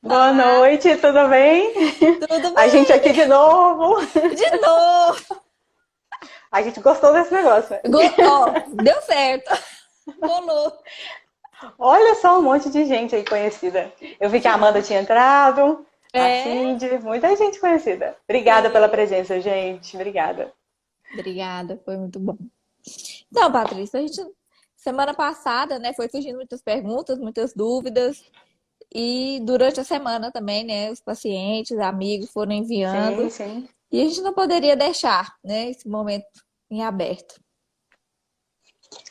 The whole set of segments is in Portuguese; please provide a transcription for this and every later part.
Boa Olá, noite, tudo bem? tudo A gente bem? aqui de novo. De novo. A gente gostou desse negócio, né? Ó, deu certo. Rolou. Olha só um monte de gente aí conhecida. Eu vi que a Amanda tinha entrado, a É, Cindy, muita gente conhecida. Obrigada pela sim. presença, gente. Obrigada. Obrigada, foi muito bom. Então, Patrícia, a gente semana passada, né, foi surgindo muitas perguntas, muitas dúvidas e durante a semana também, né, os pacientes, amigos foram Sim, enviando sim. e a gente não poderia deixar, né, esse momento em aberto.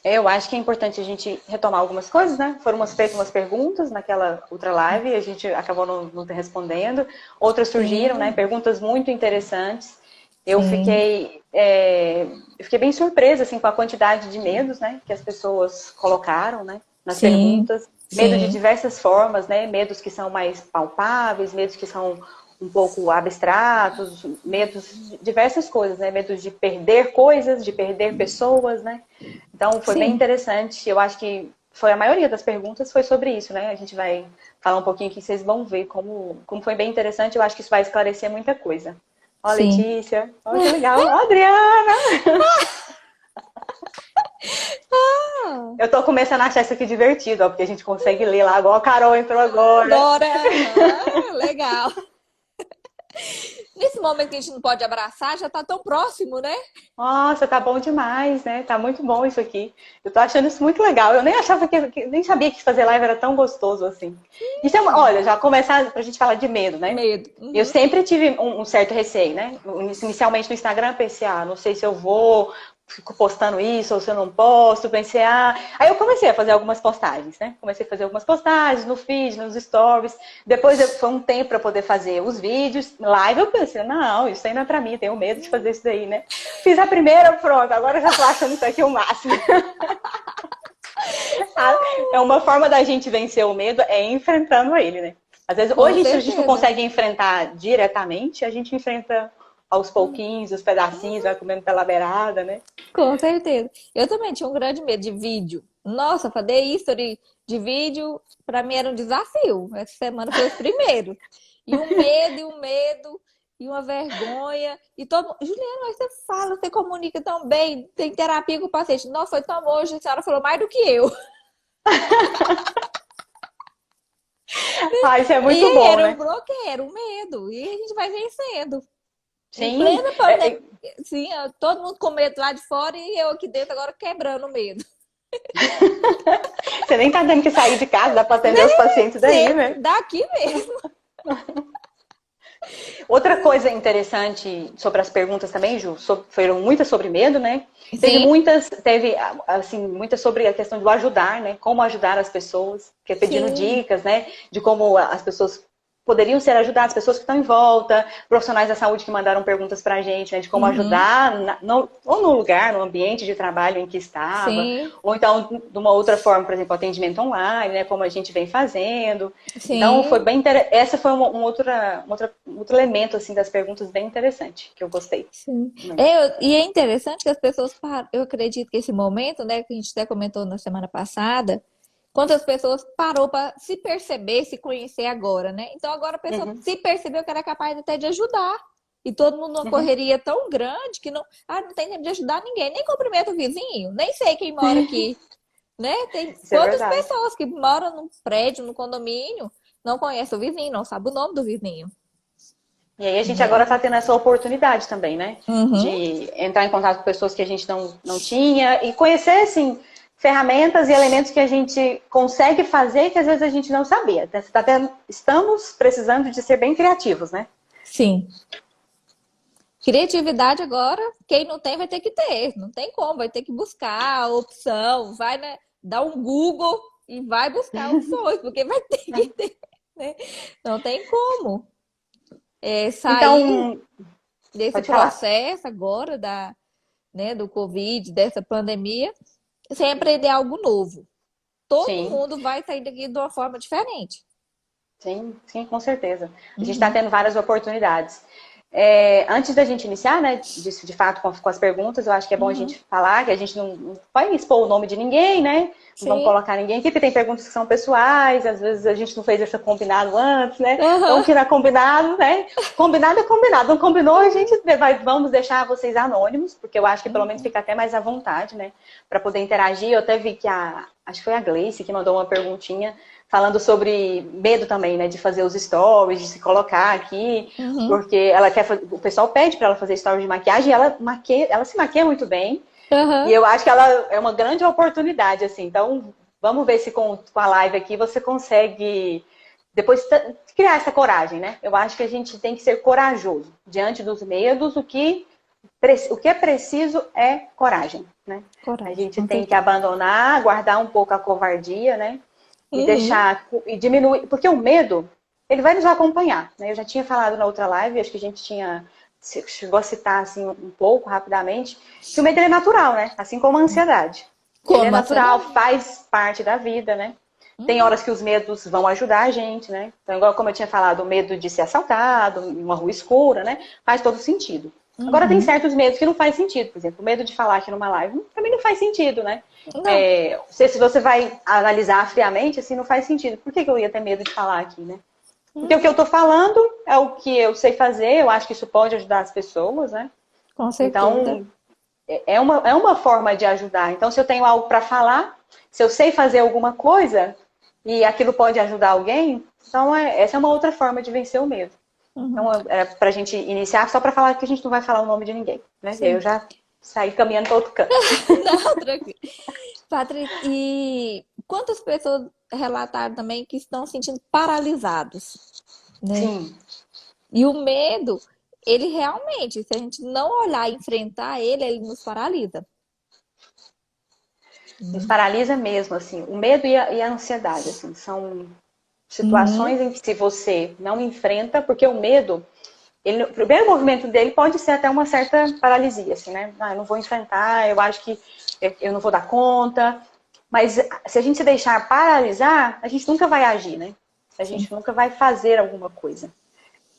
Eu acho que é importante a gente retomar algumas coisas, né? Foram feitas umas perguntas naquela outra live e a gente acabou não respondendo. Outras surgiram, né? Sim, Perguntas muito interessantes. Eu sim, fiquei, é, eu fiquei bem surpresa assim, com a quantidade de medos, né? Que as pessoas colocaram, né? Nas sim, perguntas. Medo de sim, diversas formas, né? Medos que são mais palpáveis, medos que são um pouco abstratos, medos de diversas coisas, né? Medos de perder coisas, de perder pessoas, né? Então, foi bem sim, interessante. Eu acho que foi a maioria das perguntas foi sobre isso, né? A gente vai falar um pouquinho aqui, vocês vão ver como foi bem interessante. Eu acho que isso vai esclarecer muita coisa. Ó, sim. Letícia. Ó, que legal. Ó, Adriana. Eu tô começando a achar isso aqui divertido, ó, porque a gente consegue ler lá, igual a Carol entrou agora. Agora, aham, legal. Nesse momento que a gente não pode abraçar, já tá tão próximo, né? Nossa, tá bom demais, né? Tá muito bom isso aqui. Eu tô achando isso muito legal. Eu nem achava nem sabia que fazer live era tão gostoso assim. Isso é olha, já começar pra gente falar de medo, né? Medo. Eu Uhum. sempre tive um certo receio, né? Inicialmente no Instagram eu pensei, não sei se eu vou, fico postando isso ou se eu não posto, pensei, Aí eu comecei a fazer algumas postagens, né? Comecei a fazer algumas postagens no feed, nos stories. Depois foi um tempo para poder fazer os vídeos, live. Eu pensei, não, isso aí não é pra mim, tenho medo de fazer isso daí, né? Fiz a primeira, pronto, agora eu já tô achando isso aqui o máximo. É uma forma da gente vencer o medo é enfrentando ele, né? Às vezes, ou Com a gente não certeza. consegue enfrentar diretamente, a gente enfrenta aos pouquinhos, os pedacinhos, vai comendo pela beirada, né? Com certeza. Eu também tinha um grande medo de vídeo. Nossa, fazer history de vídeo, pra mim era um desafio. Essa semana foi os primeiros. E um medo, e uma vergonha. E todo Juliana, mas você fala, você comunica tão bem, tem terapia com o paciente. Nossa, foi tão bom hoje, a senhora falou mais do que eu. Isso é E muito aí bom, era um né? bloqueio, era um medo. E a gente vai vencendo. Em Sim, plena pandemia, sim, todo mundo com medo lá de fora e eu aqui dentro agora quebrando o medo. você nem tá tendo que sair de casa, dá pra atender os Nem pacientes daí, sempre, né? daqui mesmo. Outra coisa interessante sobre as perguntas também, Ju, foram muitas sobre medo, né? Sim, Teve assim, muitas sobre a questão do ajudar, né? Como ajudar as pessoas, que é pedindo sim, dicas, né? De como as pessoas poderiam ser ajudadas, pessoas que estão em volta, profissionais da saúde que mandaram perguntas pra gente, né? De como uhum, ajudar, ou no lugar, no ambiente de trabalho em que estava, sim, ou então de uma outra forma, por exemplo, atendimento online, né? Como a gente vem fazendo. Então, foi sim, bem essa foi um outro elemento assim das perguntas bem interessante que eu gostei. sim. Também. E é interessante que as pessoas param. Eu acredito que esse momento, né, que a gente até comentou na semana passada, quantas pessoas parou para se perceber, se conhecer agora, né? Então agora a pessoa Uhum, se percebeu que era capaz até de ajudar. E todo mundo numa uhum. correria tão grande que não tem tempo de ajudar ninguém, nem cumprimenta o vizinho, nem sei quem mora aqui, né? Tem Isso é quantas verdade. pessoas que moram num prédio, no condomínio, não conhecem o vizinho, não sabe o nome do vizinho, E aí a gente agora né? está tendo essa oportunidade também, né? Uhum, De entrar em contato com pessoas que a gente não tinha e conhecer, assim, ferramentas e elementos que a gente consegue fazer que às vezes a gente não sabia. Estamos precisando de ser bem criativos, né? sim. Criatividade agora, quem não tem vai ter que ter, não tem como, vai ter que buscar a opção, vai, né, dar um Google e vai buscar opções, porque vai ter que ter, né? Não tem como sair Então, desse pode falar. processo agora né, do Covid, dessa pandemia, sem aprender algo novo. Todo Sim, mundo vai sair daqui de uma forma diferente. sim, sim, com certeza. A gente está Uhum. tendo várias oportunidades. Antes da gente iniciar, né, de fato, com as perguntas, eu acho que é bom a gente falar que a gente não vai expor o nome de ninguém, né? Não vamos Sim. colocar ninguém aqui, porque tem perguntas que são pessoais, às vezes a gente não fez esse combinado antes, né? Aham. Vamos tirar combinado, né? Combinado é combinado. Não combinou, a gente vamos deixar vocês anônimos, porque eu acho que pelo menos fica até mais à vontade, né? Para poder interagir. Eu até vi que acho que foi a Gleice que mandou uma perguntinha falando sobre medo também, né? De fazer os stories, de se colocar aqui, Uhum. porque ela quer o pessoal pede para ela fazer stories de maquiagem e ela se maquia muito bem. E Aham. eu acho que ela é uma grande oportunidade, assim. Então, vamos ver se com a live aqui você consegue depois criar essa coragem, né? Eu acho que a gente tem que ser corajoso diante dos medos. O que é preciso é coragem, né? A Coragem, gente com tem que certeza. abandonar, guardar um pouco a covardia, né? E Uhum. deixar, e diminuir, porque o medo, ele vai nos acompanhar, né? Eu já tinha falado na outra live, acho que a gente chegou a citar assim um pouco rapidamente, que o medo é natural, né? Assim como a ansiedade. Ele é Como natural, ansiedade. faz parte da vida, né? Tem Uhum. horas que os medos vão ajudar a gente, né? Então, igual como eu tinha falado, o medo de ser assaltado, em uma rua escura, né? Faz todo sentido. Agora tem Uhum. certos medos que não faz sentido. Por exemplo, o medo de falar aqui numa live, também não faz sentido, né? Não. Se você vai analisar friamente, assim, não faz sentido. Por que eu ia ter medo de falar aqui, né? Porque o que eu Uhum. tô falando é o que eu sei fazer, eu acho que isso pode ajudar as pessoas, né? Com certeza. Então, é uma forma de ajudar. Então, se eu tenho algo para falar, se eu sei fazer alguma coisa e aquilo pode ajudar alguém, então essa é uma outra forma de vencer o medo. Uhum. Então, é para a gente iniciar, só para falar que a gente não vai falar o nome de ninguém, né? E aí eu Sim. já saí caminhando para outro canto. Não, tranquilo. Patrícia, e quantas pessoas relataram também que estão se sentindo paralisados, né? Sim, E o medo, ele realmente, se a gente não olhar e enfrentar ele, ele nos paralisa. nos Uhum. paralisa mesmo, assim. O medo e a ansiedade, assim, são Uhum. situações em que se você não enfrenta, porque o medo, o primeiro movimento dele pode ser até uma certa paralisia, assim, né? Eu não vou enfrentar, eu acho que eu não vou dar conta. Mas se a gente se deixar paralisar, a gente nunca vai agir, né? A Sim. gente nunca vai fazer alguma coisa.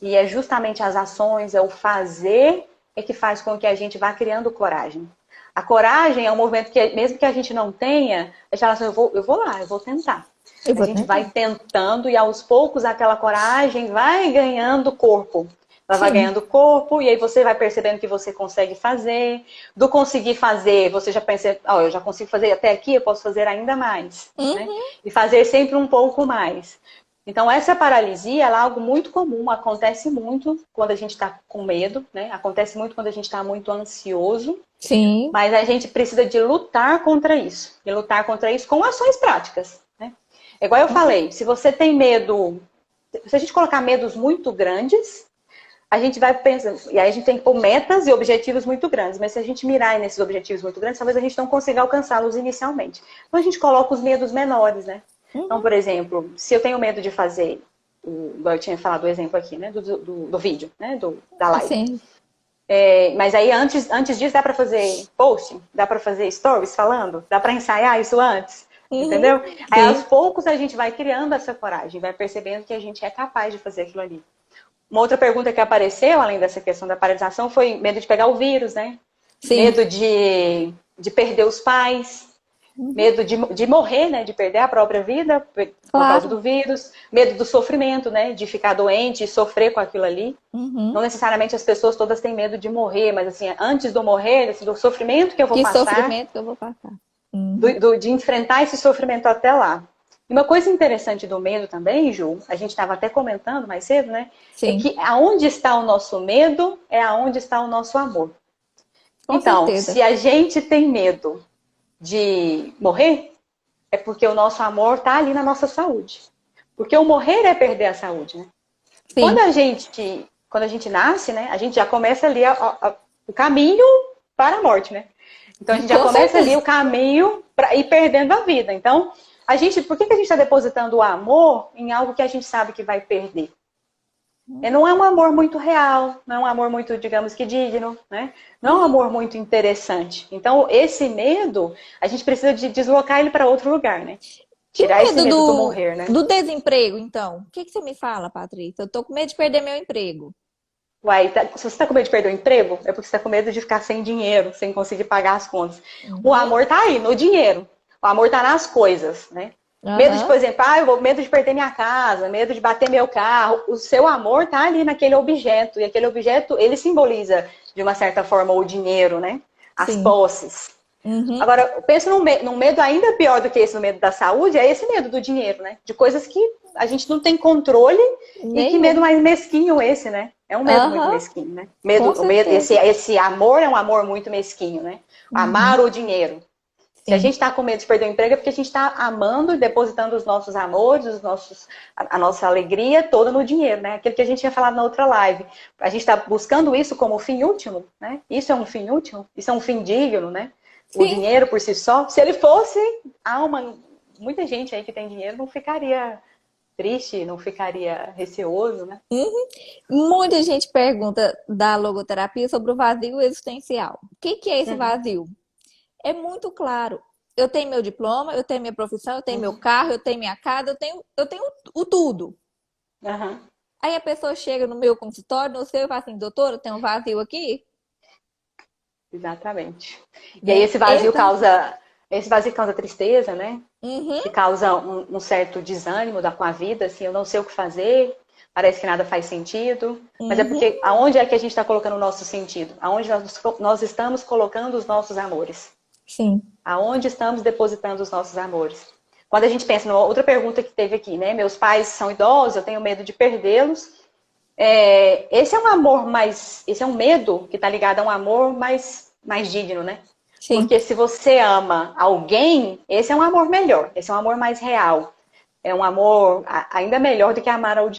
E é justamente as ações, é o fazer, é que faz com que a gente vá criando coragem. A coragem é um movimento que, mesmo que a gente não tenha, a gente fala assim, eu vou lá, eu vou tentar. Eu A vou gente vai tentar. tentando e aos poucos aquela coragem vai ganhando corpo. Ela vai Sim. ganhando corpo e aí você vai percebendo que você consegue fazer. Do conseguir fazer, você já pensa, eu já consigo fazer até aqui, eu posso fazer ainda mais. Né? Uhum. E fazer sempre um pouco mais. Então, essa paralisia é algo muito comum, acontece muito quando a gente está com medo, né? Acontece muito quando a gente está muito ansioso, Sim. mas a gente precisa de lutar contra isso. E lutar contra isso com ações práticas, né? É igual eu Com certeza. falei, se você tem medo, se a gente colocar medos muito grandes, a gente vai pensando, e aí a gente tem que pôr metas e objetivos muito grandes, mas se a gente mirar nesses objetivos muito grandes, talvez a gente não consiga alcançá-los inicialmente. Então a gente coloca os medos menores, né? Então, Uhum. por exemplo, se eu tenho medo de fazer, igual eu tinha falado o exemplo aqui, né, do vídeo, né, da live. Sim. Mas aí antes disso dá para fazer posting, dá para fazer stories falando, dá para ensaiar isso antes, Uhum. entendeu? Aí aos Sim. poucos a gente vai criando essa coragem, vai percebendo que a gente é capaz de fazer aquilo ali. Uma outra pergunta que apareceu, além dessa questão da paralisação, foi medo de pegar o vírus, né? Sim. Medo de perder os pais, Uhum. medo de morrer, né? De perder a própria vida por causa Claro. do vírus, medo do sofrimento, né? De ficar doente e sofrer com aquilo ali. Não Uhum. necessariamente as pessoas todas têm medo de morrer, mas assim, antes do morrer, assim, do sofrimento que eu vou Que passar, sofrimento que eu vou passar. Uhum. de enfrentar esse sofrimento até lá. E uma coisa interessante do medo também, Ju, a gente estava até comentando mais cedo, né? É Sim. que aonde está o nosso medo é aonde está o nosso amor. Com Então, certeza. se a gente tem medo de morrer, é porque o nosso amor está ali na nossa saúde. Porque o morrer é perder a saúde, né? Quando Sim. a gente nasce, né, a gente já começa ali o caminho para a morte, né? Então a gente já Com começa ali certeza. o caminho para ir perdendo a vida. Então, por que a gente está depositando o amor em algo que a gente sabe que vai perder? Não é um amor muito real, não é um amor muito, digamos que digno, né? Não é um Uhum. amor muito interessante. Então, esse medo, a gente precisa de deslocar ele para outro lugar, né? E o Tirar esse medo medo do morrer, né? do desemprego, então? O que que você me fala, Patrícia? Eu tô com medo de perder meu emprego. Uai, se você está com medo de perder o emprego, é porque você está com medo de ficar sem dinheiro, sem conseguir pagar as contas. O amor está aí, no dinheiro. O amor está nas coisas, né? Medo de, por exemplo, medo de perder minha casa, medo de bater meu carro. O seu amor está ali naquele objeto. E aquele objeto, ele simboliza, de uma certa forma, o dinheiro, né? As posses. Agora, eu penso num medo ainda pior do que esse, no medo da saúde, é esse medo do dinheiro, né? De coisas que a gente não tem controle e que medo mais mesquinho esse, né? É um medo muito mesquinho, né? Esse amor é um amor muito mesquinho, né? Amar o dinheiro. Se a gente está com medo de perder o emprego é porque a gente está amando e depositando os nossos amores, a nossa alegria toda no dinheiro, né? Aquilo que a gente tinha falado na outra live. A gente está buscando isso como fim último, né? Isso é um fim último? Isso é um fim digno, né? Sim. O dinheiro por si só. Se ele fosse, muita gente aí que tem dinheiro não ficaria triste, não ficaria receoso, né? Muita gente pergunta da logoterapia sobre o vazio existencial. O que é esse vazio? É muito claro. Eu tenho meu diploma, eu tenho minha profissão, eu tenho meu carro, eu tenho minha casa, eu tenho o tudo. Aí a pessoa chega no meu consultório, no seu, e fala assim, doutor, eu tenho um vazio aqui? Exatamente. E aí esse vazio causa tristeza, né? Que causa um certo desânimo com a vida, assim, eu não sei o que fazer, parece que nada faz sentido. Mas é porque aonde é que a gente está colocando o nosso sentido? Aonde nós estamos colocando os nossos amores? Sim. Aonde estamos depositando os nossos amores? Quando a gente pensa numa outra pergunta que teve aqui, né? Meus pais são idosos, eu tenho medo de perdê-los. Esse é um amor mais... Esse é um medo que está ligado a um amor mais digno, né? Sim. Porque se você ama alguém, esse é um amor melhor. Esse é um amor mais real. É um amor ainda melhor do que amar ao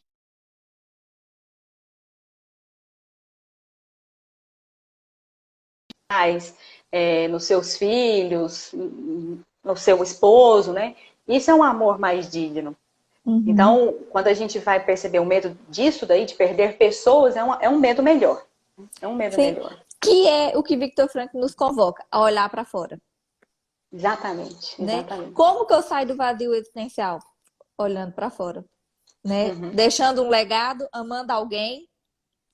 nos seus filhos, no seu esposo, né? Isso é um amor mais digno. Então, quando a gente vai perceber o medo disso daí, de perder pessoas, é um medo melhor. É um medo melhor. Que é o que Viktor Frankl nos convoca, a olhar para fora. Exatamente, né? exatamente. Como que eu saio do vazio existencial? Olhando para fora, né? Deixando um legado, amando alguém.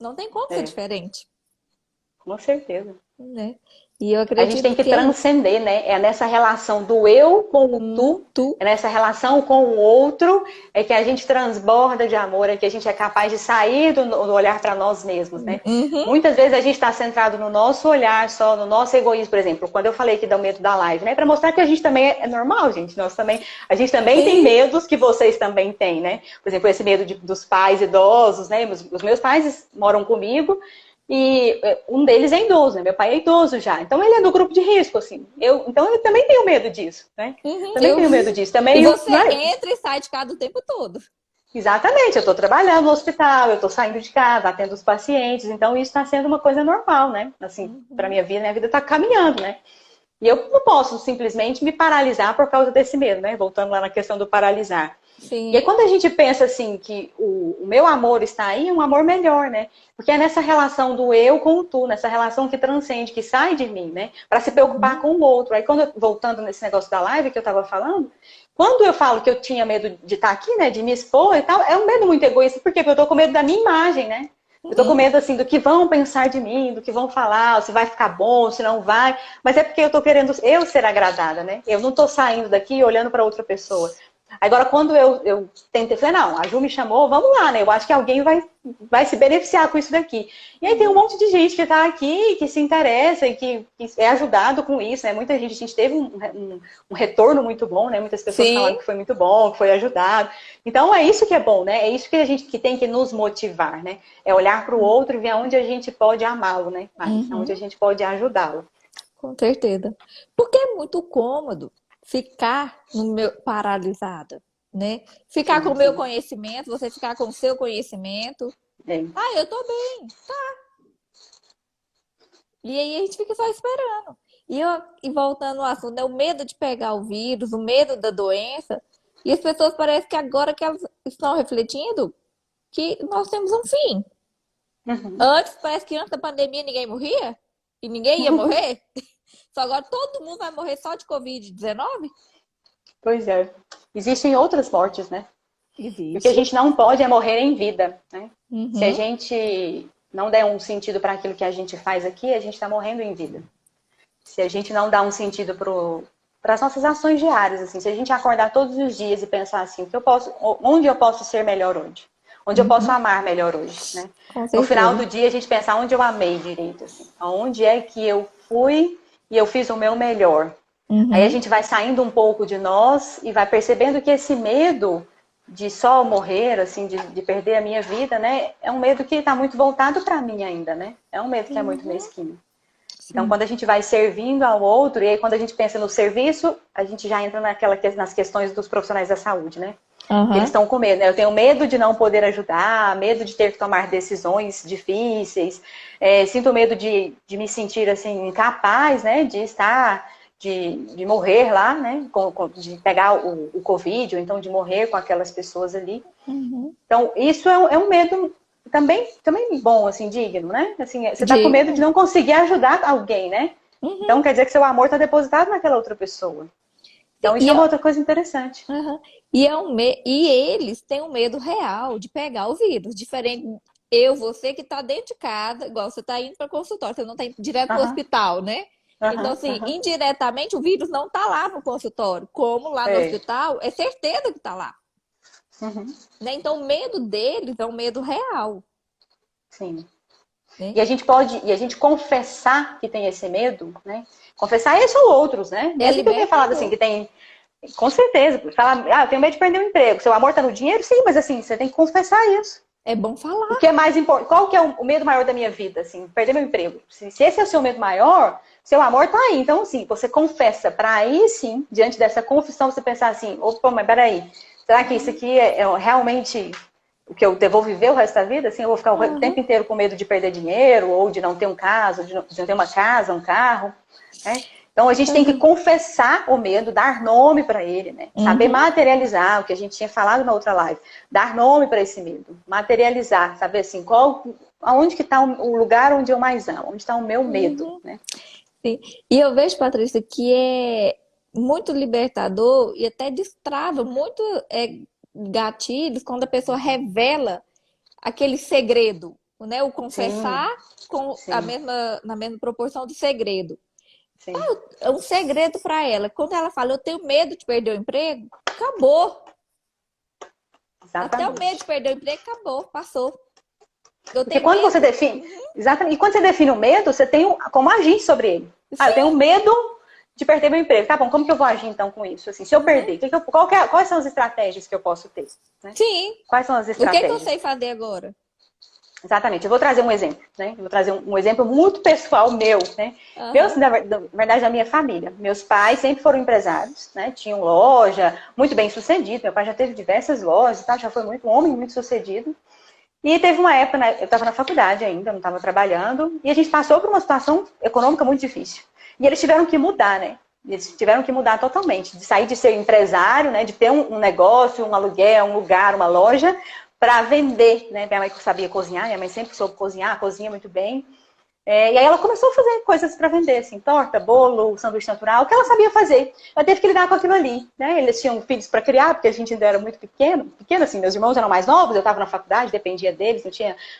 Não tem como ser diferente. Com certeza. Né? E eu acredito a gente tem que transcender, né? É nessa relação do eu com o tu, é nessa relação com o outro, é que a gente transborda de amor, é que a gente é capaz de sair do olhar para nós mesmos, né? Muitas vezes a gente está centrado no nosso olhar só, no nosso egoísmo, por exemplo, quando eu falei que dá o medo da live, né? Para mostrar que a gente também é normal, gente. A gente também tem medos que vocês também têm, né? Por exemplo, esse medo dos pais idosos, né? Os meus pais moram comigo. E um deles é idoso, né? Meu pai é idoso já. Então ele é do grupo de risco, assim. Então eu também tenho medo disso, né? Também tenho medo disso. Também e você entra e sai de casa o tempo todo. Exatamente. Eu estou trabalhando no hospital, eu estou saindo de casa, atendo os pacientes. Então isso está sendo uma coisa normal, né? Assim, para minha vida está caminhando, né? E eu não posso simplesmente me paralisar por causa desse medo, né? Voltando lá na questão do paralisar. Sim. E aí quando a gente pensa assim que o meu amor está aí, é um amor melhor, né? Porque é nessa relação do eu com o tu, nessa relação que transcende, que sai de mim, né? Para se preocupar com o outro. Aí voltando nesse negócio da live que eu estava falando, quando eu falo que eu tinha medo de estar aqui, né? De me expor e tal, é um medo muito egoísta. Por quê? Porque eu tô com medo da minha imagem, né? Eu tô com medo, assim, do que vão pensar de mim, do que vão falar, se vai ficar bom, se não vai. Mas é porque eu tô querendo eu ser agradada, né? Eu não tô saindo daqui olhando para outra pessoa. Agora, quando eu tentei, falei, não, a Ju me chamou, vamos lá, né? Eu acho que alguém vai se beneficiar com isso daqui. E aí tem um monte de gente que tá aqui, que se interessa e que é ajudado com isso, né? Muita gente, a gente teve um retorno muito bom, né? Muitas pessoas falaram que foi muito bom, que foi ajudado. Então, é isso que é bom, né? É isso que a gente que tem que nos motivar, né? É olhar para o outro e ver aonde a gente pode amá-lo, né? Aonde a gente pode ajudá-lo. Com certeza. Porque é muito cômodo ficar paralisada, né? Ficar com o meu conhecimento, você ficar com o seu conhecimento. Eu tô bem, tá. E aí a gente fica só esperando. E voltando ao assunto, né? O medo de pegar o vírus, o medo da doença. E as pessoas parecem que agora que elas estão refletindo que nós temos um fim. Antes, parece que antes da pandemia ninguém morria. E ninguém ia morrer. Só agora todo mundo vai morrer só de Covid-19? Pois é. Existem outras mortes, né? Existe. O que a gente não pode é morrer em vida, né? Se a gente não der um sentido para aquilo que a gente faz aqui, a gente está morrendo em vida. Se a gente não dá um sentido para as nossas ações diárias, assim, se a gente acordar todos os dias e pensar assim, onde eu posso ser melhor hoje? Onde eu posso amar melhor hoje, né? No final do dia, a gente pensar onde eu amei direito, assim, onde é que eu fui e eu fiz o meu melhor. Aí a gente vai saindo um pouco de nós e vai percebendo que esse medo de só morrer, assim, de perder a minha vida, né? É um medo que está muito voltado para mim ainda, né? É um medo que é muito mesquinho. Então, quando a gente vai servindo ao outro, e aí quando a gente pensa no serviço, a gente já entra nas questões dos profissionais da saúde, né? Que eles estão com medo, né? Eu tenho medo de não poder ajudar, medo de ter que tomar decisões difíceis, sinto medo de me sentir, assim, incapaz, né? De estar, de morrer lá, né? De pegar o Covid, ou então de morrer com aquelas pessoas ali. Então, isso é um medo também bom, assim, digno, né? Assim, você está com medo de não conseguir ajudar alguém, né? Então, quer dizer que seu amor está depositado naquela outra pessoa. Então, isso é uma outra coisa interessante. E eles têm um medo real de pegar o vírus. Diferente você que está dentro de casa, igual você está indo para consultório, você não está indo direto para o hospital, né? Então, assim, indiretamente o vírus não está lá no consultório. Como lá no hospital, é certeza que está lá. Né? Então, o medo deles é um medo real. Sim. Né? E a gente confessar que tem esse medo, né? Confessar isso ou outros, né? Mesmo que eu tenha falado assim, que tem. Com certeza. Falar, eu tenho medo de perder o emprego. Seu amor tá no dinheiro? Sim, mas assim, você tem que confessar isso. É bom falar. O que é mais importante? Qual que é o medo maior da minha vida? Assim, perder meu emprego. Se esse é o seu medo maior, seu amor tá aí. Então, assim, você confessa para aí sim, diante dessa confissão, você pensar assim, opa, mas peraí, será que isso aqui é realmente o que eu vou viver o resto da vida? Assim, eu vou ficar o tempo inteiro com medo de perder dinheiro, ou de não ter um caso, de não ter uma casa, um carro, né? Então, a gente tem que confessar o medo, dar nome para ele, né? Saber materializar, o que a gente tinha falado na outra live. Dar nome para esse medo. Materializar, saber assim, aonde que está o lugar onde eu mais amo, onde está o meu medo, né? Sim. E eu vejo, Patrícia, que é muito libertador e até destrava muito gatilhos quando a pessoa revela aquele segredo, né? O confessar na mesma proporção do segredo. É um segredo para ela. Quando ela fala, eu tenho medo de perder o emprego, acabou. Exatamente. Até o medo de perder o emprego, acabou, passou. Porque quando você define. Exatamente. E quando você define o medo, você tem como agir sobre ele. Eu tenho medo de perder meu emprego. Tá bom, como que eu vou agir então com isso? Assim, se eu perder, quais são as estratégias que eu posso ter? Né? Sim. Quais são as estratégias? O que eu sei fazer agora? Exatamente. Eu vou trazer um exemplo, né? Eu vou trazer um exemplo muito pessoal meu, né? Na verdade, da minha família. Meus pais sempre foram empresários, né? Tinham loja, muito bem sucedido. Meu pai já teve diversas lojas e tal, já foi um homem muito sucedido. E teve uma época, né, eu estava na faculdade ainda, não estava trabalhando, e a gente passou por uma situação econômica muito difícil. E eles tiveram que mudar, né? Eles tiveram que mudar totalmente, de sair de ser empresário, né, de ter um negócio, um aluguel, um lugar, uma loja, para vender, né? Minha mãe sabia cozinhar, minha mãe sempre soube cozinhar, cozinha muito bem. E aí ela começou a fazer coisas para vender, assim, torta, bolo, sanduíche natural, o que ela sabia fazer. Ela teve que lidar com aquilo ali, né? Eles tinham filhos para criar, porque a gente ainda era muito pequeno, assim, meus irmãos eram mais novos, eu estava na faculdade, dependia deles, não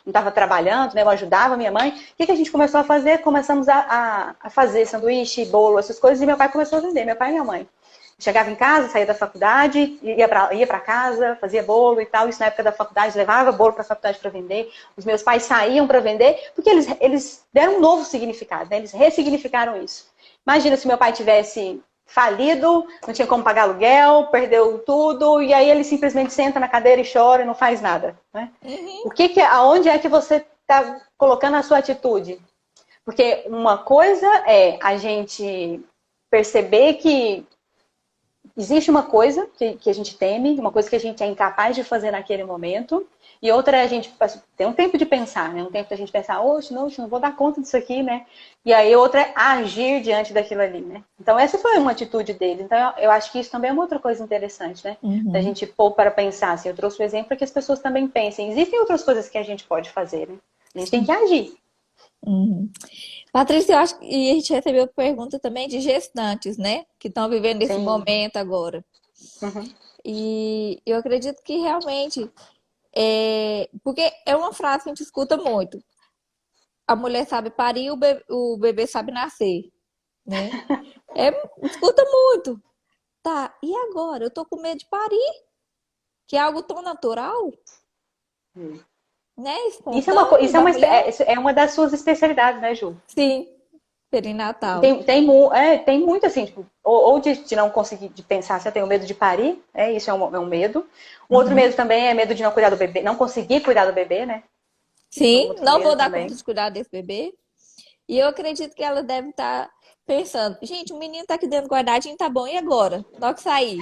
estava trabalhando, né? Eu ajudava minha mãe. O que a gente começou a fazer? Começamos a fazer sanduíche, bolo, essas coisas, e meu pai começou a vender, meu pai e minha mãe. Chegava em casa, saía da faculdade, ia para casa, fazia bolo e tal. Isso na época da faculdade, levava bolo para a faculdade para vender. Os meus pais saíam para vender, porque eles deram um novo significado, né? Eles ressignificaram isso. Imagina se meu pai tivesse falido, não tinha como pagar aluguel, perdeu tudo, e aí ele simplesmente senta na cadeira e chora e não faz nada, né? Aonde é que você está colocando a sua atitude? Porque uma coisa é a gente perceber que existe uma coisa que a gente teme, uma coisa que a gente é incapaz de fazer naquele momento, e outra é a gente ter um tempo de pensar, né? Um tempo da gente pensar, não vou dar conta disso aqui, né? E aí outra é agir diante daquilo ali, né? Então essa foi uma atitude deles. Então eu acho que isso também é uma outra coisa interessante, né? Da gente pôr para pensar, assim, eu trouxe o exemplo para que as pessoas também pensem. Existem outras coisas que a gente pode fazer, né? A gente tem que agir. Patrícia, eu acho que a gente recebeu pergunta também de gestantes, né? Que estão vivendo esse momento agora. E eu acredito que realmente, porque é uma frase que a gente escuta muito. a mulher sabe parir, o bebê sabe nascer, né? É, escuta muito. Tá, e agora? Eu tô com medo de parir, que é algo tão natural, Hum. né? Isso é uma, Espontâneo isso é da uma, mulher. isso é uma das suas especialidades, né, Ju? Sim, perinatal. Tem muito assim, tipo, ou de não conseguir de pensar se eu tenho medo de parir, isso é um medo. Um outro Uhum. medo também é medo de não cuidar do bebê, não conseguir cuidar do bebê, né? Isso é um Sim, outro não medo vou dar conta também. de cuidar desse bebê. E eu acredito que ela deve estar pensando, gente, o menino tá aqui dentro guardadinho, tá bom, e agora? Na hora que sair,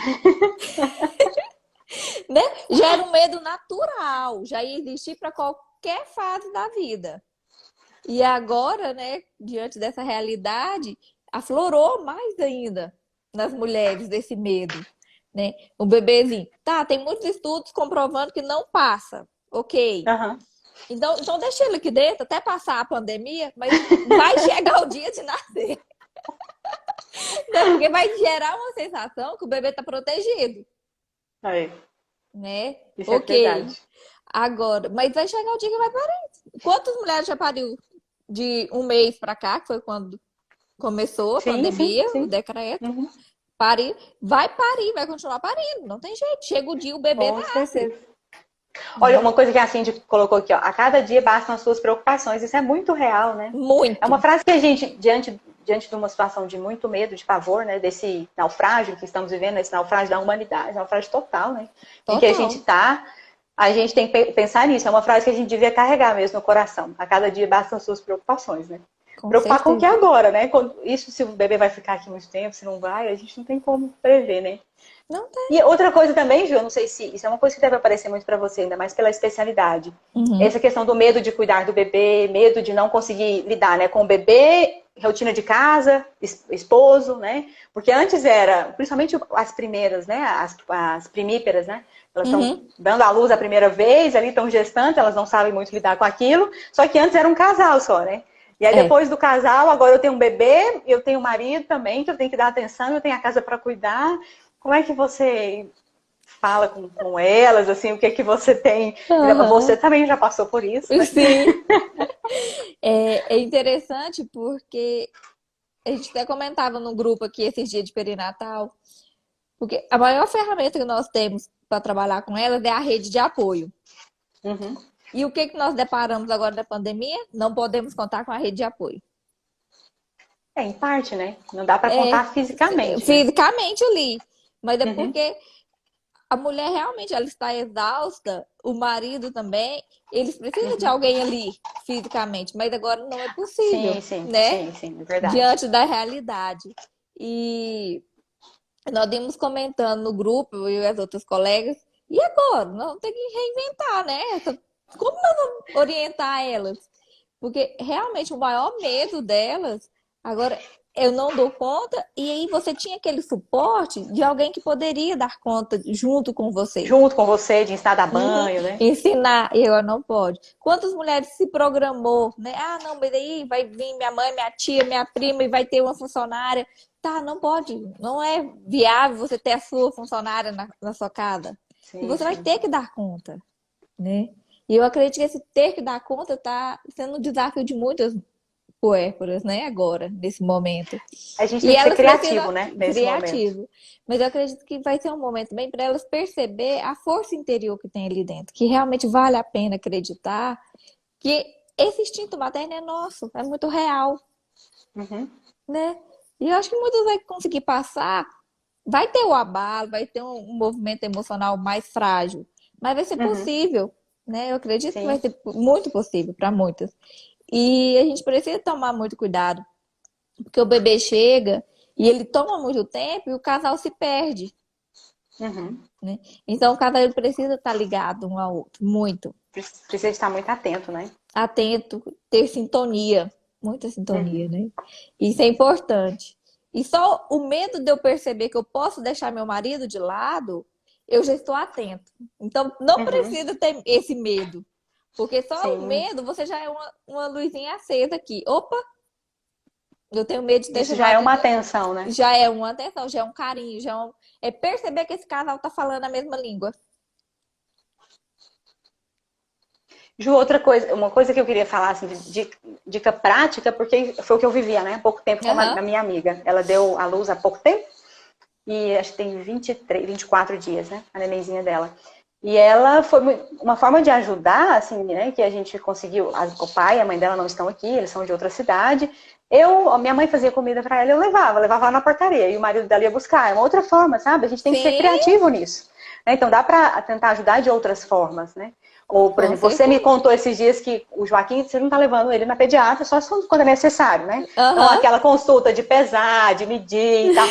né? Já era um medo natural, já ia existir para qualquer fase da vida. E agora, né, diante dessa realidade, aflorou mais ainda nas mulheres desse medo, né? O bebezinho, tá, tem muitos estudos comprovando que não passa. Ok. Aham. Então deixa ele aqui dentro até passar a pandemia, mas vai chegar o dia de nascer, né? Porque vai gerar uma sensação que o bebê tá protegido, Aí, né? isso é Ok. verdade. Agora, mas vai chegar o dia que vai parir. Quantas mulheres já pariu de um mês pra cá, que foi quando começou a Sim, sim, pandemia, o sim. decreto, Uhum. parir, vai continuar parindo, não tem jeito. Chega o dia, o bebê Com nasce, certeza. Olha, né? uma coisa que a Cindy colocou aqui, ó. A cada dia bastam as suas preocupações. Isso é muito real, né? É Muito. uma frase que a gente, diante de uma situação de muito medo, de pavor, né? Desse naufrágio que estamos vivendo, esse naufrágio da humanidade, naufrágio total, né? Em que a gente Total. está, a gente tem que pensar nisso. É uma frase que a gente devia carregar mesmo no coração. A cada dia bastam as suas preocupações, né? Com Preocupar com o que é certeza. agora, né? Isso se o bebê vai ficar aqui muito tempo, se não vai, a gente não tem como prever, né? Não tem. E outra coisa também, Ju, eu não sei se isso é uma coisa que deve aparecer muito para você, ainda mais pela especialidade. Uhum. Essa questão do medo de cuidar do bebê, medo de não conseguir lidar, né, com o bebê, rotina de casa, esposo, né? Porque antes era, principalmente as primeiras, né, as primíparas, né? Elas estão Uhum. dando à luz a primeira vez, ali estão gestantes, elas não sabem muito lidar com aquilo. Só que antes era um casal só, né? E aí É. depois do casal, agora eu tenho um bebê, eu tenho um marido também, que eu tenho que dar atenção, eu tenho a casa para cuidar. Como é que você fala com elas, assim, o que é que você tem? Você Aham. também já passou por isso, né? Sim. É interessante porque a gente até comentava no grupo aqui esses dias de perinatal, porque a maior ferramenta que nós temos para trabalhar com elas é a rede de apoio. Uhum. E o que que nós deparamos agora da pandemia? Não podemos contar com a rede de apoio. Em parte, né? Não dá para É, contar fisicamente, né? fisicamente ali, mas é Uhum. porque a mulher realmente ela está exausta, o marido também, eles precisam de Uhum. alguém ali fisicamente, mas agora não é possível, Sim, sim, né? sim, sim, é verdade. Diante da realidade. E nós íamos comentando no grupo, eu e as outras colegas, e agora? Nós vamos ter que reinventar, né? Como nós vamos orientar elas? Porque realmente o maior medo delas, agora eu não dou conta, e aí você tinha aquele suporte de alguém que poderia dar conta junto com você. Junto com você, de ensinar a dar Uhum. banho, né? Ensinar, e agora não pode. Quantas mulheres se programou, né? Ah, não, mas aí vai vir minha mãe, minha tia, minha prima e vai ter uma funcionária. Tá, não pode. Não é viável você ter a sua funcionária na sua casa. E Sim, você vai sim. ter que dar conta, né? E eu acredito que esse ter que dar conta tá sendo um desafio de muitas puérperas, né? Agora, nesse momento. A gente E tem que ser elas precisam criativo, né? Nesse momento. criativo. Mas eu acredito que vai ser um momento bem para elas perceber a força interior que tem ali dentro, que realmente vale a pena acreditar que esse instinto materno é nosso, é muito real, Uhum. né? E eu acho que muitas vai conseguir passar, vai ter o abalo, vai ter um movimento emocional mais frágil, mas vai ser Uhum. possível, né? Eu acredito que vai Sim. ser muito possível para muitas. E a gente precisa tomar muito cuidado, porque o bebê chega e ele toma muito tempo e o casal se perde, Uhum. né? Então o casal ele precisa estar ligado um ao outro, muito Precisa estar muito atento, né? atento, ter sintonia, muita sintonia, Uhum. né? Isso é importante. E só o medo de eu perceber que eu posso deixar meu marido de lado, eu já estou atento. Então não Uhum. precisa ter esse medo. Porque só o Sim. medo, você já é uma luzinha acesa aqui. Opa, eu tenho medo de deixar Isso meu já é uma marido. atenção, né? Já é uma atenção, já é um carinho, é perceber que esse casal tá falando a mesma língua. Ju, outra coisa, uma coisa que eu queria falar, assim, de dica prática, porque foi o que eu vivia, né? Há pouco tempo com Aham. a minha amiga. Ela deu à luz há pouco tempo, e acho que tem 23, 24 dias, né? A nenenzinha dela. E ela foi uma forma de ajudar, assim, né? Que a gente conseguiu. O pai e a mãe dela não estão aqui, eles são de outra cidade. Minha mãe fazia comida para ela, eu levava lá na portaria, e o marido dela ia buscar. É uma outra forma, sabe? A gente tem que ser Sim, criativo nisso. Né? Então dá para tentar ajudar de outras formas, né? Ou, por com exemplo, você me certeza. contou esses dias que o Joaquim, você não está levando ele na pediatra só quando é necessário, né? Então, Aham. aquela consulta de pesar, de medir e tal.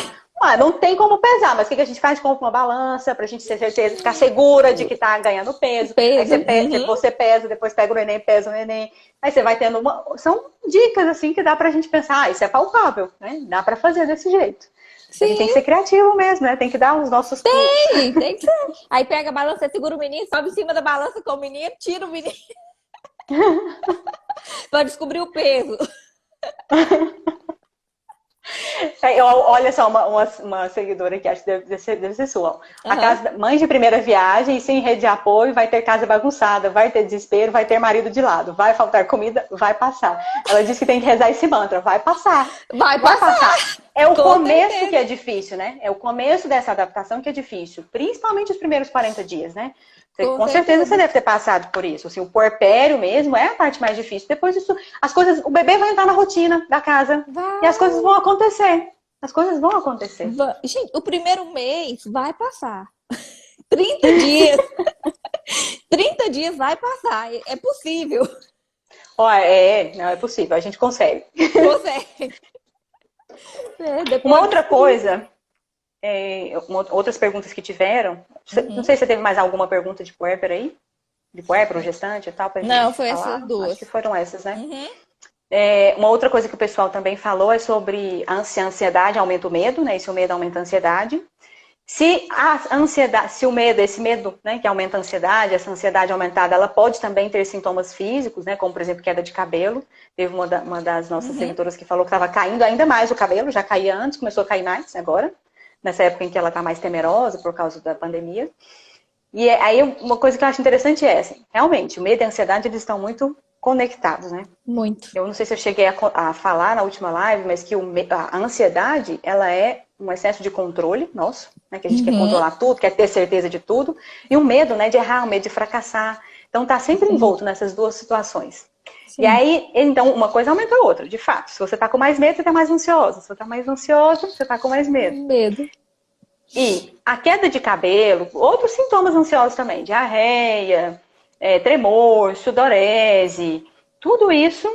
Não tem como pesar, mas o que a gente faz? Compra uma balança pra gente ter certeza, ficar segura de que tá ganhando peso. Aí Peso. Uhum. você pesa, depois pega o neném, pesa o neném. Aí você vai tendo São dicas, assim, que dá pra gente pensar, isso é palpável, né? Dá pra fazer desse jeito. A gente tem que Sim, ser criativo mesmo, né? Tem que dar os nossos pulos. tem que ser. Aí pega a balança, segura o menino, sobe em cima da balança com o menino, tira o menino pra descobrir o peso. Olha só, uma seguidora que acho que deve ser sua. A Aham. casa, mãe de primeira viagem, sem rede de apoio, vai ter casa bagunçada, vai ter desespero, vai ter marido de lado, vai faltar comida, vai passar. Ela disse que tem que rezar esse mantra, vai passar. Vai Vai passar, passar. É o com começo que certeza. é difícil, né? É o começo dessa adaptação que é difícil. Principalmente os primeiros 40 dias, né? Com Com certeza você certeza. deve ter passado por isso. Assim, o puerpério mesmo é a parte mais difícil. Depois disso, as coisas, o bebê vai entrar na rotina da casa e as coisas Vai. vão acontecer. As coisas vão acontecer. Gente, o primeiro mês vai passar. 30 dias. 30 dias vai passar. É possível. Não é possível, a gente consegue. Consegue. Uma Depois outra dos 30. coisa, outras perguntas que tiveram, não Uhum. sei se você teve mais alguma pergunta de puérpera aí, de puérpera, gestante e tal, pra Não, gente foi essas falar. Acho que duas. foram essas, né? Uhum. Uma outra coisa que o pessoal também falou é sobre a ansiedade aumenta o medo, né? E se o medo aumenta a ansiedade. Se a ansiedade, se o medo, esse medo, né, que aumenta a ansiedade, essa ansiedade aumentada, ela pode também ter sintomas físicos, né, como por exemplo queda de cabelo. Teve uma das nossas Uhum. seguidoras que falou que estava caindo ainda mais o cabelo, já caía antes, começou a cair mais agora, nessa época em que ela está mais temerosa por causa da pandemia. E aí uma coisa que eu acho interessante é, assim, realmente, o medo e a ansiedade eles estão muito conectados, né? Muito. Eu não sei se eu cheguei a falar na última live, mas que a ansiedade, ela é um excesso de controle nosso, né? Que a gente quer Uhum. controlar tudo, quer ter certeza de tudo. E o medo, né, de errar, o medo de fracassar. Então tá sempre Sim. envolto nessas duas situações. E Sim. aí, então, uma coisa aumenta a outra, de fato. Se você tá com mais medo, você tá mais ansioso. Se você tá mais ansioso, você tá com mais medo. Medo. E a queda de cabelo, outros sintomas ansiosos também, diarreia, tremor, sudorese, tudo isso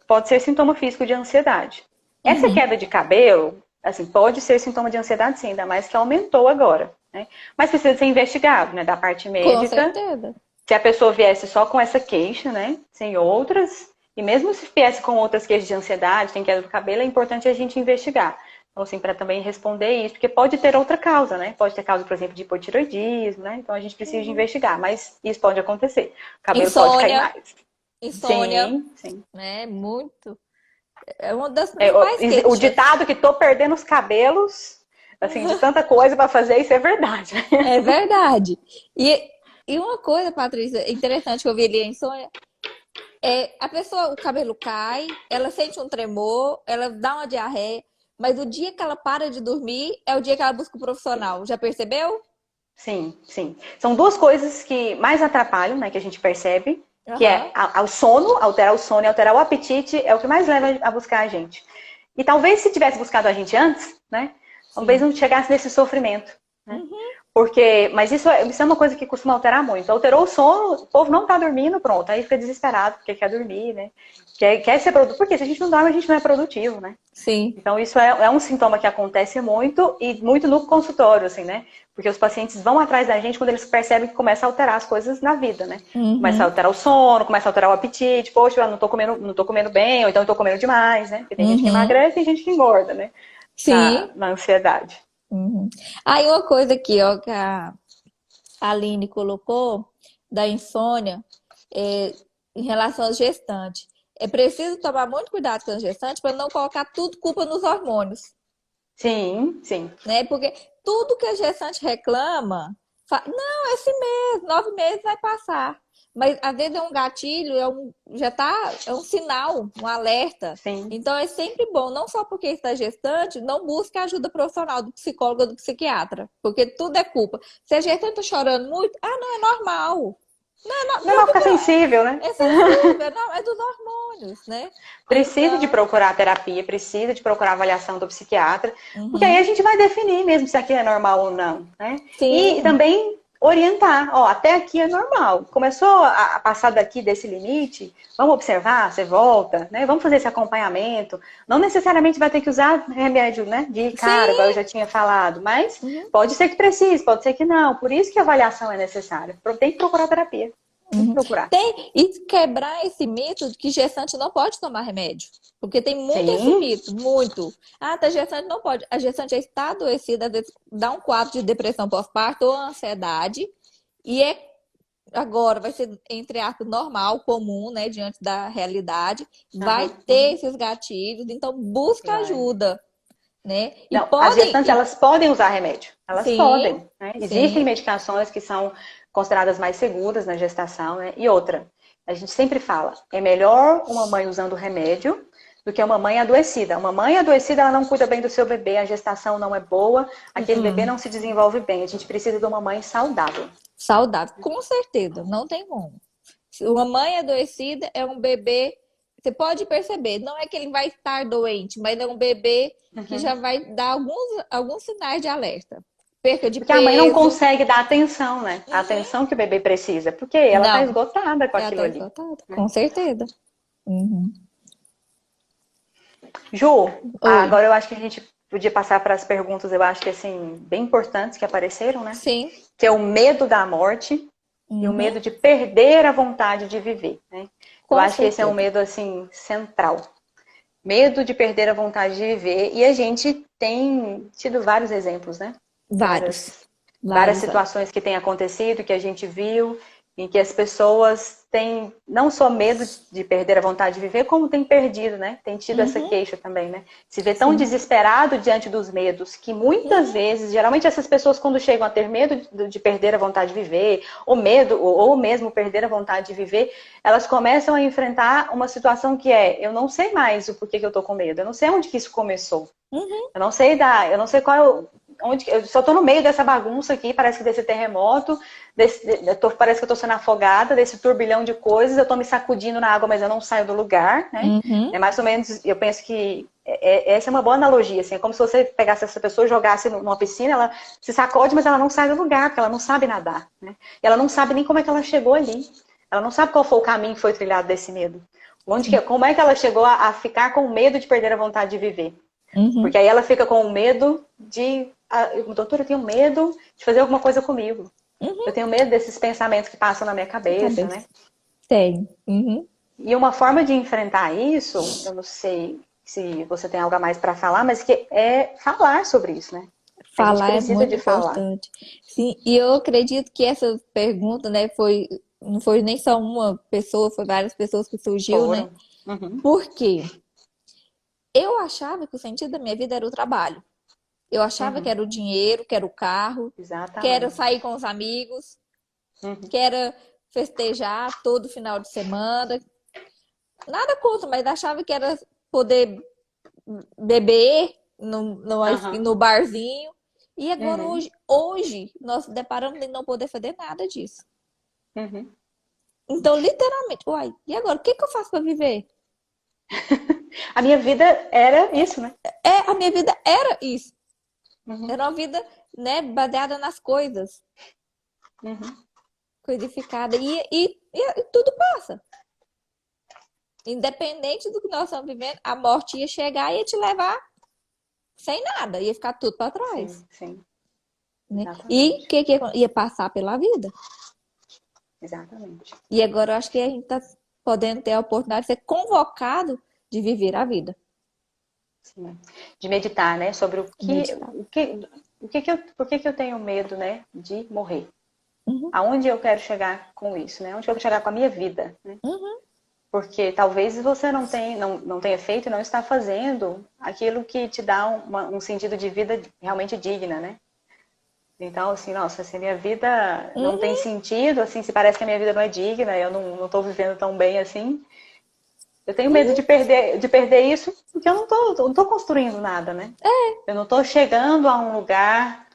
pode ser sintoma físico de ansiedade. Essa Uhum. queda de cabelo, assim, pode ser sintoma de ansiedade sim, ainda mais que aumentou agora, né? Mas precisa ser investigado, né, da parte Com médica. certeza. Se a pessoa viesse só com essa queixa, né, sem outras, e mesmo se viesse com outras queixas de ansiedade, tem queda do cabelo, é importante a gente investigar. Então, assim, para também responder isso, porque pode ter outra causa, né? Pode ter causa, por exemplo, de hipotiroidismo, né? Então a gente precisa de investigar, mas isso pode acontecer. O cabelo pode cair Insônia. mais. Insônia, Sim, sim. né? Muito. É uma das principais O queixas. ditado que tô perdendo os cabelos, assim, de tanta coisa para fazer, isso é verdade. É verdade. E uma coisa, Patrícia, interessante que eu vi ali em Sônia, a pessoa, o cabelo cai, ela sente um tremor, ela dá uma diarreia, mas o dia que ela para de dormir é o dia que ela busca o profissional. Já percebeu? Sim, sim. São duas coisas que mais atrapalham, né, que a gente percebe, que é Aham. o sono, alterar o sono e alterar o apetite, é o que mais leva a buscar a gente. E talvez se tivesse buscado a gente antes, né, talvez Sim. não chegasse nesse sofrimento, né? Uhum. Porque, mas isso é uma coisa que costuma alterar muito. Alterou o sono, o povo não tá dormindo, pronto, aí fica desesperado porque quer dormir, né? Quer ser produtivo, porque se a gente não dorme, a gente não é produtivo, né? Sim. Então, isso é um sintoma que acontece muito e muito no consultório, assim, né? Porque os pacientes vão atrás da gente quando eles percebem que começa a alterar as coisas na vida, né? Começa a Uhum. alterar o sono, começa a alterar o apetite, poxa, eu não tô comendo bem, ou então eu tô comendo demais, né? Porque tem gente que Uhum. emagrece e tem gente que engorda, né? Na, Sim. na ansiedade. Uhum. Aí uma coisa aqui, ó, que a Aline colocou da insônia em relação aos gestantes. É preciso tomar muito cuidado com os gestantes para não colocar tudo culpa nos hormônios, Sim, sim. né? Porque tudo que a gestante reclama, não, é esse mês, 9 meses vai passar. Mas às vezes é um gatilho, é um sinal, um alerta. Sim. Então é sempre bom, não só porque está gestante, não busque ajuda profissional do psicólogo ou do psiquiatra, porque tudo é culpa. Se a gestante está chorando muito, não é normal. Não ficar sensível, né? É sensível, não, é dos hormônios, né? Precisa de Então, procurar terapia, precisa de procurar avaliação do psiquiatra, porque aí uhum. a gente vai definir mesmo se aquilo é normal ou não, né? E Sim, também orientar, ó, até aqui é normal. Começou a passar daqui desse limite, vamos observar, você volta, né? Vamos fazer esse acompanhamento. Não necessariamente vai ter que usar remédio, né? De cara, igual eu sim. já tinha falado, mas Uhum. pode ser que precise, pode ser que não. Por isso que a avaliação é necessária. Tem que procurar terapia. Tem que Uhum. procurar. E quebrar esse mito de que gestante não pode tomar remédio. Porque tem muito esse Sim, mito, muito. Tá gestante não pode. A gestante já está adoecida, às vezes dá um quadro de depressão pós-parto ou ansiedade. E agora vai ser, entre aspas, normal, comum, né, diante da realidade. Vai ter esses gatilhos, então busca vai. ajuda, né? E Não, as gestantes, elas podem usar remédio. Elas sim, podem, né? Existem sim. medicações que são consideradas mais seguras na gestação, né? E outra, a gente sempre fala, é melhor uma mãe usando remédio do que uma mãe adoecida. Uma mãe adoecida, ela não cuida bem do seu bebê, a gestação não é boa, aquele bebê Uhum. não se desenvolve bem. A gente precisa de uma mãe saudável. Saudável, com certeza, não tem como. Se uma mãe adoecida é um bebê, você pode perceber, não é que ele vai estar doente, mas é um bebê que já Uhum. vai dar alguns sinais de alerta. Perca de Porque a mãe não peso. consegue dar atenção, né? A Uhum. atenção que o bebê precisa, porque ela está Não, esgotada com ela aquilo está ali. esgotada, Né? com certeza. Uhum. Ju, Oi. agora eu acho que a gente podia passar para as perguntas, eu acho que assim, bem importantes que apareceram, né? Sim. Que é o medo da morte e o Uhum. medo de perder a vontade de viver, né? Eu Com acho que esse é um certeza. medo assim central. Medo de perder a vontade de viver, e a gente tem tido vários exemplos, né? Vários. Várias Vários, vários. situações que têm acontecido, que a gente viu, em que as pessoas têm não só medo de perder a vontade de viver, como têm perdido, né? Tem tido essa Uhum. queixa também, né? Se vê tão Sim. desesperado diante dos medos, que muitas Uhum. vezes, geralmente essas pessoas quando chegam a ter medo de perder a vontade de viver, ou medo, ou mesmo perder a vontade de viver, elas começam a enfrentar uma situação que é, eu não sei mais o porquê que eu tô com medo, eu não sei onde que isso começou. Uhum. Eu não sei qual é onde, eu só tô no meio dessa bagunça aqui, parece que desse terremoto, parece que eu tô sendo afogada, desse turbilhão de coisas, eu tô me sacudindo na água, mas eu não saio do lugar, né? É Uhum. mais ou menos, eu penso que essa é uma boa analogia, assim, é como se você pegasse essa pessoa e jogasse numa piscina, ela se sacode, mas ela não sai do lugar, porque ela não sabe nadar, né? E ela não sabe nem como é que ela chegou ali. Ela não sabe qual foi o caminho que foi trilhado desse medo. Como é que ela chegou a ficar com medo de perder a vontade de viver? Porque Uhum. aí ela fica com o medo de. Doutora, eu tenho medo de fazer alguma coisa comigo. Eu Uhum. tenho medo desses pensamentos que passam na minha Na cabeça, né? cabeça. Tem. Uhum. E uma forma de enfrentar isso, eu não sei se você tem algo a mais para falar, mas que é falar sobre isso, né? A gente Falar é precisa muito de falar. importante. Sim, e eu acredito que essa pergunta, né, não foi nem só uma pessoa, foi várias pessoas que surgiu, né? Foram. Uhum. Por quê? Eu achava que o sentido da minha vida era o trabalho. Eu achava que Uhum. era o dinheiro, que era o carro, que era sair Exatamente. com os amigos, Uhum. que era festejar todo final de semana. Nada contra, mas achava que era poder beber Uhum. no barzinho. E agora, Uhum. hoje, nós deparamos em não poder fazer nada disso. Uhum. Então, literalmente, uai, e agora? O que que eu faço para viver? A minha vida era isso, né? A minha vida era isso. Uhum. Era uma vida, né, baseada nas coisas, Uhum. codificada. E tudo passa. Independente do que nós estamos vivendo, a morte ia chegar e ia te levar sem nada, ia ficar tudo para trás. Sim, sim. Né? E o Exatamente. que, que ia passar pela vida? Exatamente. E agora eu acho que a gente está podendo ter a oportunidade de ser convocado de viver a vida, Sim. De meditar, né? Sobre meditar. por que eu tenho medo, né? De morrer. Uhum, Aonde eu quero chegar com isso, né? Onde eu quero chegar com a minha vida, né? uhum, Porque talvez você não tenha feito e não está fazendo aquilo que te dá um sentido de vida realmente digna, né? Então, assim, nossa, assim, minha vida não tem Uhum, sentido, assim, se parece que a minha vida não é digna, eu não tô vivendo tão bem assim. Eu tenho medo uhum. de perder isso, porque eu não tô construindo nada, né? Eu não tô chegando a um lugar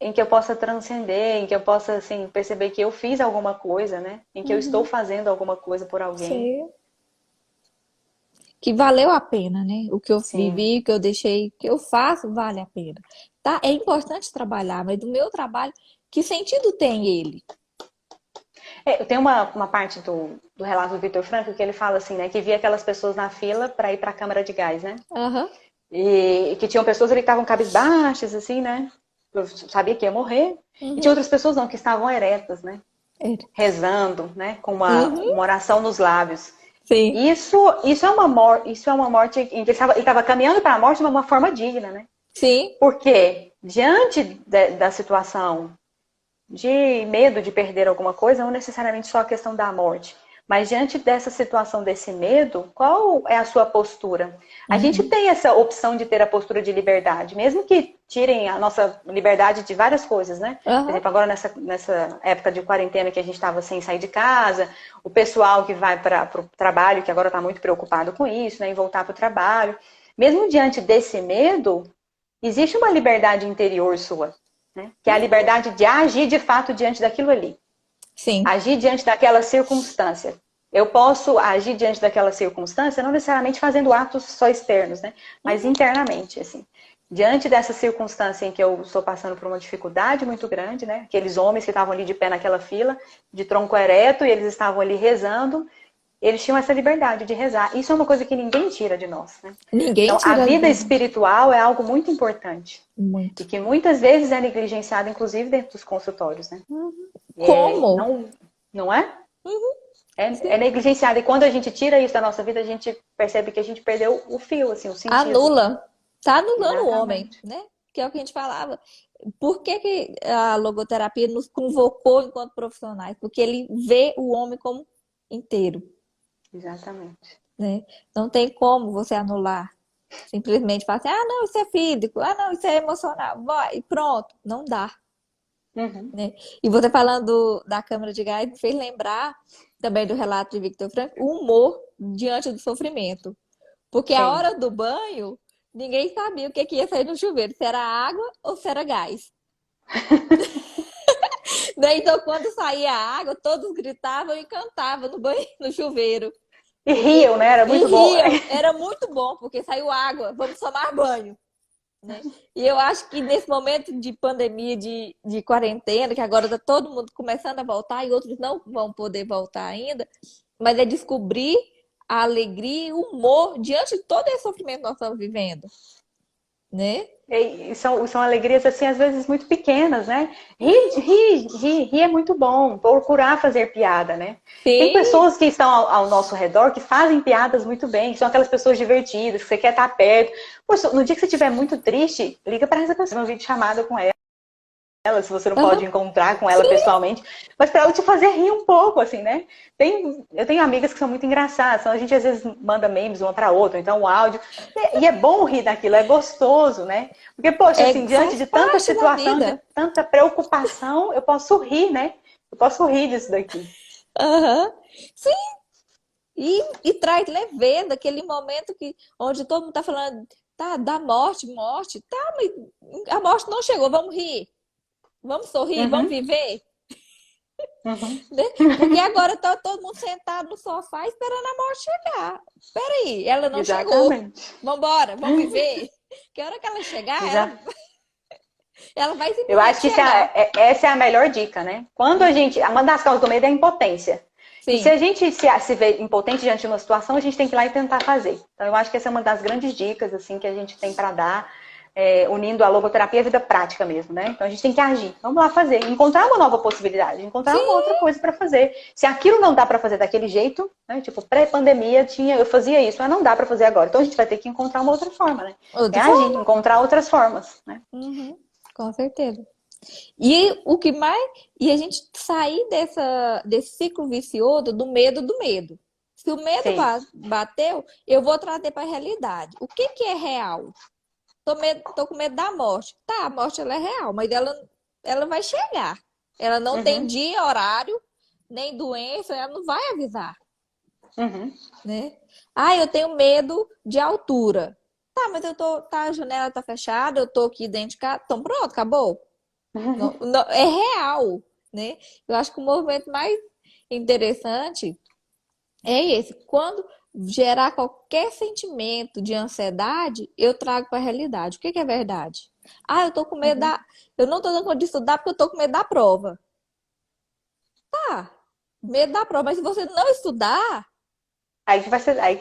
em que eu possa transcender, em que eu possa, assim, perceber que eu fiz alguma coisa, né? Em que eu estou Uhum. fazendo alguma coisa por alguém. Sim. Que valeu a pena, né? O que eu Sim. vivi, o que eu deixei, o que eu faço, vale a pena. Tá? É importante trabalhar, mas do meu trabalho, que sentido tem ele? Tem uma parte do relato do Vitor Franco que ele fala assim, né? Que via aquelas pessoas na fila para ir para a câmara de gás, né? Aham. E que tinham pessoas ali que estavam cabisbaixas, assim, né? Eu sabia que ia morrer. E tinha Uhum. outras pessoas não, que estavam eretas, né? É. Rezando, né? Com Uhum. uma oração nos lábios. Sim. Isso é uma morte em que ele estava caminhando para a morte de uma forma digna, né? Sim. Porque diante da situação de medo de perder alguma coisa, não necessariamente só a questão da morte. Mas diante dessa situação, desse medo, qual é a sua postura? A gente Uhum. tem essa opção de ter a postura de liberdade, mesmo que tirem a nossa liberdade de várias coisas, né? Por Aham. exemplo, agora nessa época de quarentena que a gente estava sem sair de casa, o pessoal que vai para o trabalho, que agora está muito preocupado com isso, né? Em voltar para o trabalho. Mesmo diante desse medo, existe uma liberdade interior sua, né? Que é a Uhum. liberdade de agir de fato diante daquilo ali. Sim. Agir diante daquela circunstância. Eu posso agir diante daquela circunstância, não necessariamente fazendo atos só externos, né? Mas Uhum. internamente, assim. Diante dessa circunstância em que eu estou passando por uma dificuldade muito grande, né? Aqueles homens que estavam ali de pé naquela fila, de tronco ereto, e eles estavam ali rezando, eles tinham essa liberdade de rezar. Isso é uma coisa que ninguém tira de nós, né? Ninguém Então, a tira a vida liberdade. espiritual é algo muito importante e Muito. que muitas vezes é negligenciado, inclusive dentro dos consultórios, né? Uhum. É, Como? não, não é? Uhum. É Sim. negligenciado. E quando a gente tira isso da nossa vida, a gente percebe que a gente perdeu o fio, assim, o sentido. Anula. Tá anulando o homem, Exatamente. né? Que é o que a gente falava. Por que que a logoterapia nos convocou enquanto profissionais? Porque ele vê o homem como inteiro, Exatamente. né? Não tem como você anular. Simplesmente falar assim, ah, não, isso é físico, ah, não, isso é emocional, vai, e pronto. Não dá, Uhum. né? E você falando da câmara de gás me fez lembrar também do relato de Victor Frank, o humor diante do sofrimento. Porque a Sim. hora do banho, ninguém sabia o que que ia sair no chuveiro, se era água ou se era gás. Daí, então, quando saía a água, todos gritavam e cantavam no banho, no chuveiro. E Porque riam, né? Era e muito bom. riam, era muito bom, porque saiu água, vamos tomar banho, né? E eu acho que nesse momento de pandemia, de quarentena, que agora está todo mundo começando a voltar e outros não vão poder voltar ainda, mas é descobrir a alegria e o humor diante de todo esse sofrimento que nós estamos vivendo, né? E são alegrias, assim, às vezes muito pequenas, né? Rir é muito bom. Procurar fazer piada, né? Tem Sim, pessoas que estão ao nosso redor que fazem piadas muito bem. São aquelas pessoas divertidas, que você quer estar perto. Poxa, no dia que você estiver muito triste, liga para essa pessoa, uma videochamada com ela, se você não pode aham, encontrar com ela sim, pessoalmente, mas para ela te fazer rir um pouco, assim, né? Eu tenho amigas que são muito engraçadas, então a gente às vezes manda memes uma para outra, então o áudio, e é bom rir daquilo, é gostoso, né? Porque, poxa, assim, diante faz de tanta parte da situação, de vida. tanta preocupação, eu posso rir, né? Eu posso rir disso daqui. Aham. Sim, e traz leveza, aquele momento que, onde todo mundo tá falando, tá, da morte, morte, tá, mas a morte não chegou, vamos rir, vamos sorrir, vamos Uhum, viver, uhum. né? Porque agora tá todo mundo sentado no sofá esperando a morte chegar. Peraí, ela não chegou. Exatamente. Vambora, vamos viver. Que hora que ela chegar, Exa ela vai Eu simplesmente acho que chegar. essa é a melhor dica, né? Quando a Uhum. gente. Uma das causas do medo é a impotência. E se Sim, a gente se vê impotente diante de uma situação, a gente tem que ir lá e tentar fazer. Então, eu acho que essa é uma das grandes dicas assim que a gente tem para dar, unindo a logoterapia à vida prática mesmo, né? Então, a gente tem que agir. Vamos lá fazer. Encontrar uma nova possibilidade, encontrar uma outra sim, coisa para fazer. Se aquilo não dá para fazer daquele jeito, né? Tipo, pré-pandemia eu fazia isso, mas não dá para fazer agora. Então, a gente vai ter que encontrar uma outra forma, né? É outra agir, forma. encontrar outras formas, né? Uhum. Com certeza. E o que mais. E a gente sair desse ciclo vicioso do medo do medo. Se o medo Sim. bateu, eu vou trazer para a realidade. O que que é real? tô com medo da morte. Tá, a morte ela é real, mas ela vai chegar. Ela não tem dia, horário, nem doença, ela não vai avisar, né? Ah, eu tenho medo de altura. Tá, mas a janela tá fechada, eu tô aqui dentro de casa. Então pronto, acabou. É real, né? Eu acho que o movimento mais interessante é esse. Quando gerar qualquer sentimento de ansiedade, eu trago para a realidade. O que que é verdade? Ah, eu tô com medo eu não tô dando conta de estudar porque eu tô com medo da prova. Tá, medo da prova, mas se você não estudar, Aí que vai se aí,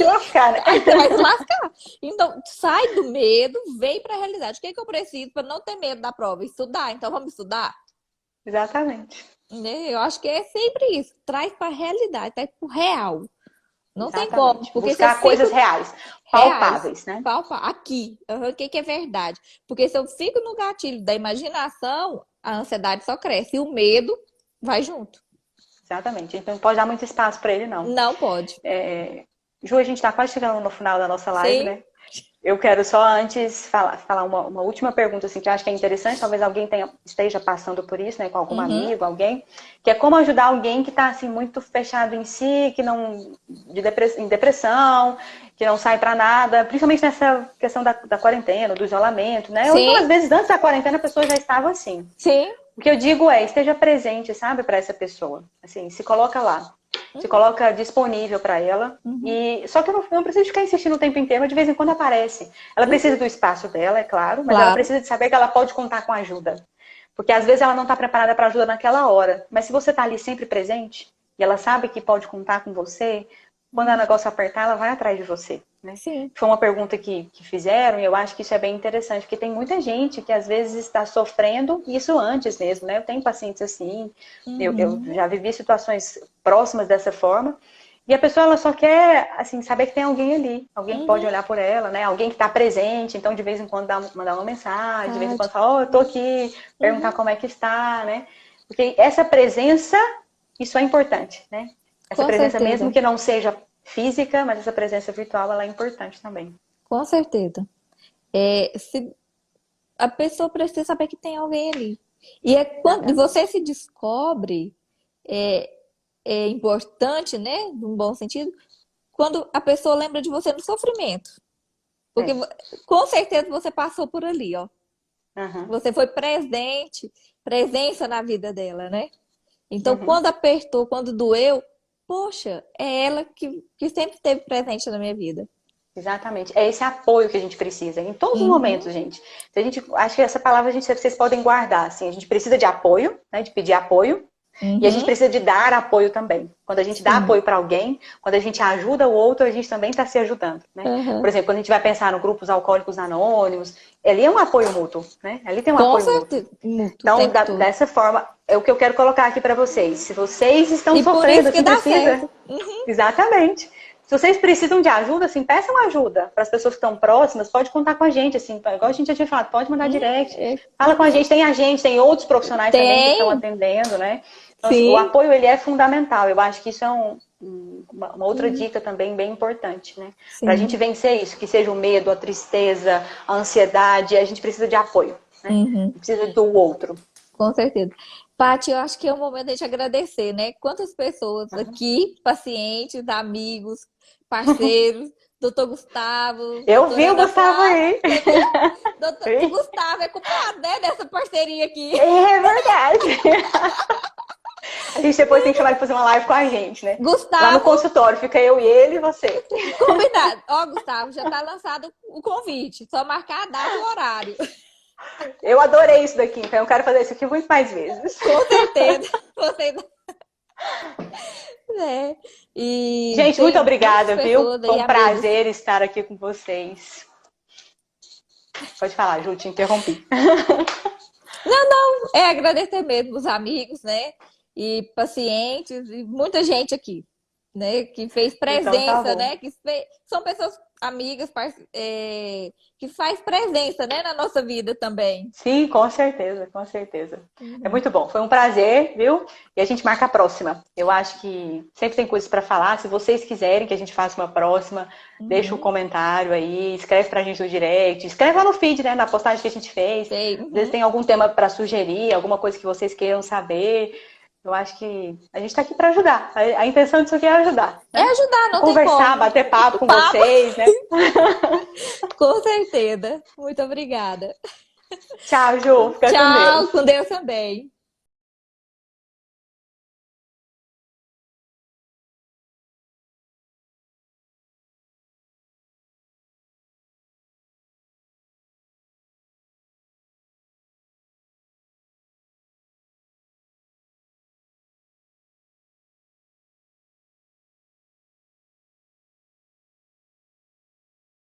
lascar, né? aí você vai se lascar. Então, sai do medo, vem para a realidade. O que que eu preciso para não ter medo da prova? Estudar. Então, vamos estudar? Exatamente. Né? Eu acho que é sempre isso. Traz para a realidade, traz para o real. Não tem como, Exatamente. porque se eu Buscar fico coisas reais, reais, palpáveis, né? aqui, o que que é verdade? Porque se eu fico no gatilho da imaginação, a ansiedade só cresce e o medo vai junto. Exatamente. A gente não pode dar muito espaço para ele, não. Não pode. Ju, a gente está quase chegando no final da nossa live, Sim. né? Eu quero só antes falar uma última pergunta, assim, que eu acho que é interessante, talvez alguém esteja passando por isso, né, com algum amigo, alguém, que é como ajudar alguém que está, assim, muito fechado em si, que não, em depressão, que não sai para nada, principalmente nessa questão da quarentena, do isolamento, né? Ou então, Sim. às vezes, antes da quarentena, a pessoa já estava assim. Sim. O que eu digo é, esteja presente, sabe, para essa pessoa. Assim, se coloca lá. Se coloca disponível para ela. E só que não precisa ficar insistindo o tempo inteiro, mas de vez em quando aparece. Ela precisa do espaço dela, é claro, mas ela precisa de saber que ela pode contar com ajuda. Porque às vezes ela não está preparada para ajuda naquela hora. Mas se você está ali sempre presente, e ela sabe que pode contar com você, quando o negócio apertar, ela vai atrás de você. Né? Sim. Foi uma pergunta que fizeram, e eu acho que isso é bem interessante, porque tem muita gente que às vezes está sofrendo, isso antes mesmo, né? Eu tenho pacientes assim, eu já vivi situações próximas dessa forma, e a pessoa ela só quer assim, saber que tem alguém ali, alguém que pode olhar por ela, né? Alguém que está presente, então de vez em quando mandar uma mensagem, de vez em quando falar, eu tô aqui, perguntar como é que está, né? Porque essa presença, isso é importante, né? Essa presença, mesmo que não seja física, mas essa presença virtual, ela é importante também. Com certeza. A pessoa precisa saber que tem alguém ali. E quando você se descobre, é importante, né? Num bom sentido, quando a pessoa lembra de você no sofrimento. Porque com certeza você passou por ali, ó. Você foi presença na vida dela, né? Então, quando apertou, quando doeu, poxa, é ela que sempre esteve presente na minha vida. Exatamente. É esse apoio que a gente precisa, em todos os momentos, gente. Acho que essa palavra vocês podem guardar, assim, a gente precisa de apoio, né, de pedir apoio, e a gente precisa de dar apoio também. Quando a gente dá apoio para alguém, quando a gente ajuda o outro, a gente também está se ajudando, né? Por exemplo, quando a gente vai pensar no grupos alcoólicos anônimos, ali é um apoio mútuo, né? Ali tem um apoio mútuo. Então, dessa forma, é o que eu quero colocar aqui para vocês. Se vocês estão sofrendo, assim, precisa... Exatamente. Se vocês precisam de ajuda, assim, peçam ajuda para as pessoas que estão próximas, pode contar com a gente, assim, igual a gente já tinha falado, pode mandar direct, fala com a gente, tem outros profissionais também que estão atendendo, né? Então, assim, o apoio, ele é fundamental, eu acho que isso é uma outra dica também bem importante, né? Para a gente vencer isso, que seja o medo, a tristeza, a ansiedade, a gente precisa de apoio, né? Precisa do outro. Com certeza. Paty, eu acho que é o momento de a gente agradecer, né? Quantas pessoas aqui, pacientes, amigos, parceiros, doutor Gustavo. Eu vi o Gustavo aí. Doutor Gustavo é culpado, né, dessa parceria aqui. É verdade. A gente depois tem que chamar ele pra fazer uma live com a gente, né? Gustavo. Lá no consultório, fica eu e ele e você. Combinado. Ó, Gustavo, já tá lançado o convite. Só marcar a data e o horário. Eu adorei isso daqui, então eu quero fazer isso aqui muito mais vezes. Com certeza. Gente, muito obrigada, viu? Foi um prazer estar aqui com vocês. Pode falar, Ju, te interrompi. Não, é agradecer mesmo os amigos, né? E pacientes, e muita gente aqui, né? Que fez presença, né? São pessoas amigas que faz presença, né, na nossa vida também. Sim, com certeza, com certeza. Uhum. É muito bom. Foi um prazer, viu? E a gente marca a próxima. Eu acho que sempre tem coisas para falar. Se vocês quiserem que a gente faça uma próxima, deixa um comentário aí, escreve pra gente no direct, escreve lá no feed, né, na postagem que a gente fez. Sei. Às vezes tem algum tema para sugerir, alguma coisa que vocês queiram saber. Eu acho que a gente está aqui para ajudar. A intenção disso aqui é ajudar. Né? É ajudar, não conversar, tem como. Bater papo com vocês, né? Com certeza. Muito obrigada. Tchau, Ju. Fica com Deus. Tchau, com Deus também.